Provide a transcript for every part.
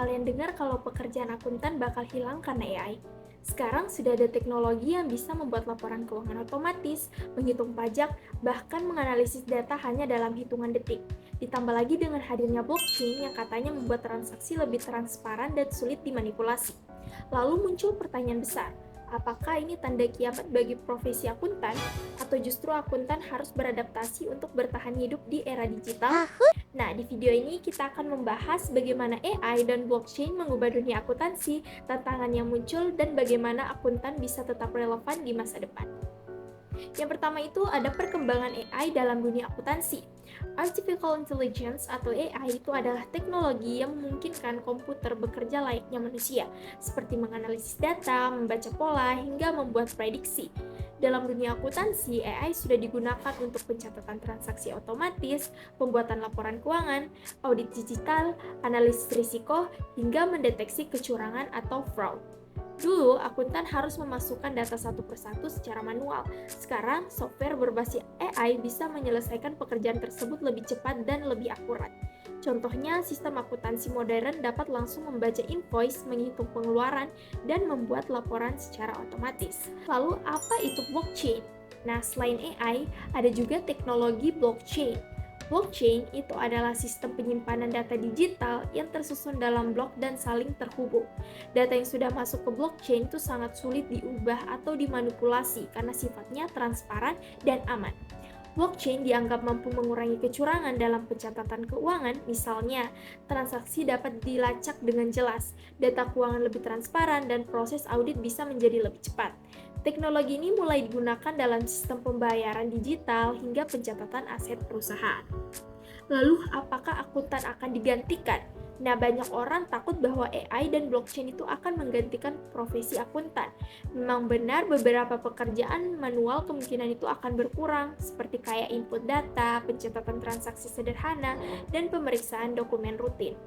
kalian dengar kalau pekerjaan akuntan bakal hilang karena AI? Sekarang sudah ada teknologi yang bisa membuat laporan keuangan otomatis, menghitung pajak, bahkan menganalisis data hanya dalam hitungan detik. Ditambah lagi dengan hadirnya blockchain yang katanya membuat transaksi lebih transparan dan sulit dimanipulasi. Lalu muncul pertanyaan besar, apakah ini tanda kiamat bagi profesi akuntan, atau justru akuntan harus beradaptasi untuk bertahan hidup di era digital? Nah, di video ini kita akan membahas bagaimana AI dan blockchain mengubah dunia akuntansi, tantangan yang muncul, dan bagaimana akuntan bisa tetap relevan di masa depan. Yang pertama itu ada perkembangan AI dalam dunia akuntansi. Artificial Intelligence atau AI itu adalah teknologi yang memungkinkan komputer bekerja layaknya manusia, seperti menganalisis data, membaca pola, hingga membuat prediksi. Dalam dunia akuntansi, AI sudah digunakan untuk pencatatan transaksi otomatis, pembuatan laporan keuangan, audit digital, analisis risiko, hingga mendeteksi kecurangan atau fraud. Dulu, akuntan harus memasukkan data satu persatu secara manual. Sekarang, software berbasis AI bisa menyelesaikan pekerjaan tersebut lebih cepat dan lebih akurat. Contohnya, sistem akuntansi modern dapat langsung membaca invoice, menghitung pengeluaran, dan membuat laporan secara otomatis. Lalu, apa itu blockchain? Nah, selain AI, ada juga teknologi blockchain. Blockchain itu adalah sistem penyimpanan data digital yang tersusun dalam blok dan saling terhubung. Data yang sudah masuk ke blockchain itu sangat sulit diubah atau dimanipulasi karena sifatnya transparan dan aman. Blockchain dianggap mampu mengurangi kecurangan dalam pencatatan keuangan, misalnya transaksi dapat dilacak dengan jelas, data keuangan lebih transparan, dan proses audit bisa menjadi lebih cepat. Teknologi ini mulai digunakan dalam sistem pembayaran digital hingga pencatatan aset perusahaan. Lalu, apakah akuntan akan digantikan? Nah, banyak orang takut bahwa AI dan blockchain itu akan menggantikan profesi akuntan. Memang benar beberapa pekerjaan manual kemungkinan itu akan berkurang, seperti kayak input data, pencatatan transaksi sederhana, dan pemeriksaan dokumen rutin.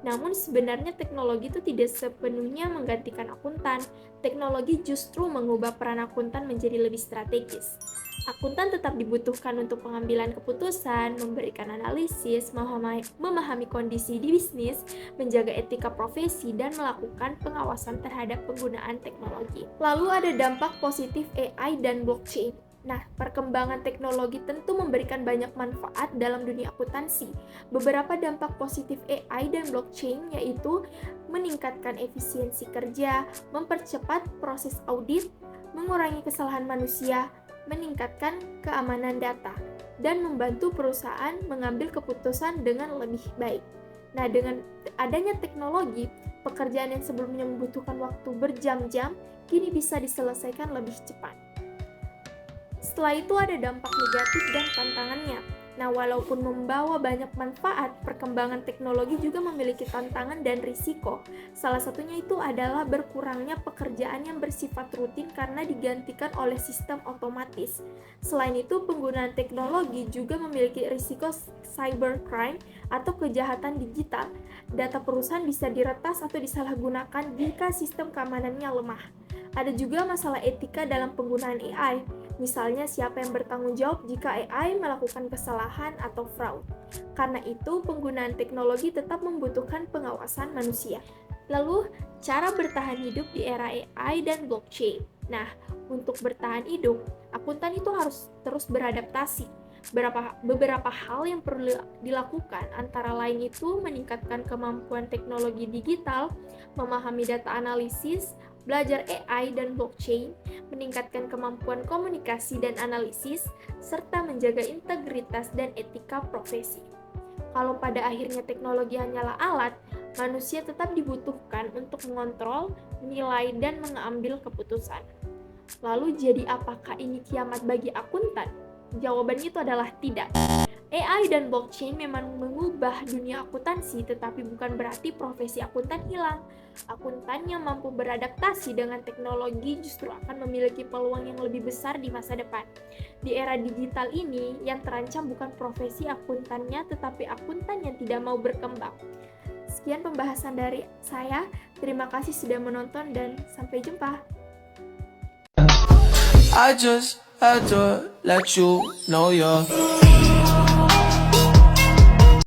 Namun sebenarnya teknologi itu tidak sepenuhnya menggantikan akuntan. Teknologi justru mengubah peran akuntan menjadi lebih strategis. Akuntan tetap dibutuhkan untuk pengambilan keputusan, memberikan analisis, memahami kondisi di bisnis, menjaga etika profesi, dan melakukan pengawasan terhadap penggunaan teknologi. Lalu ada dampak positif AI dan blockchain. Nah, perkembangan teknologi tentu memberikan banyak manfaat dalam dunia akuntansi. Beberapa dampak positif AI dan blockchain yaitu meningkatkan efisiensi kerja, mempercepat proses audit, mengurangi kesalahan manusia, meningkatkan keamanan data, dan membantu perusahaan mengambil keputusan dengan lebih baik. Nah, dengan adanya teknologi, pekerjaan yang sebelumnya membutuhkan waktu berjam-jam, kini bisa diselesaikan lebih cepat. Setelah itu ada dampak negatif dan tantangannya. Nah, walaupun membawa banyak manfaat, perkembangan teknologi juga memiliki tantangan dan risiko. Salah satunya itu adalah berkurangnya pekerjaan yang bersifat rutin karena digantikan oleh sistem otomatis. Selain itu, penggunaan teknologi juga memiliki risiko cybercrime atau kejahatan digital. Data perusahaan bisa diretas atau disalahgunakan jika sistem keamanannya lemah. Ada juga masalah etika dalam penggunaan AI. Misalnya siapa yang bertanggung jawab jika AI melakukan kesalahan atau fraud. Karena itu, penggunaan teknologi tetap membutuhkan pengawasan manusia. Lalu, cara bertahan hidup di era AI dan blockchain. Nah, untuk bertahan hidup, akuntan itu harus terus beradaptasi. Beberapa hal yang perlu dilakukan antara lain itu meningkatkan kemampuan teknologi digital, memahami data analisis, belajar AI dan blockchain, meningkatkan kemampuan komunikasi dan analisis, serta menjaga integritas dan etika profesi. Kalau pada akhirnya teknologi hanyalah alat, manusia tetap dibutuhkan untuk mengontrol, menilai, dan mengambil keputusan. Lalu jadi apakah ini kiamat bagi akuntan? Jawabannya itu adalah tidak. AI dan blockchain memang mengubah dunia akuntansi, tetapi bukan berarti profesi akuntan hilang. Akuntan yang mampu beradaptasi dengan teknologi justru akan memiliki peluang yang lebih besar di masa depan. Di era digital ini, yang terancam bukan profesi akuntannya, tetapi akuntan yang tidak mau berkembang. Sekian pembahasan dari saya. Terima kasih sudah menonton dan sampai jumpa. I just had to let you know you're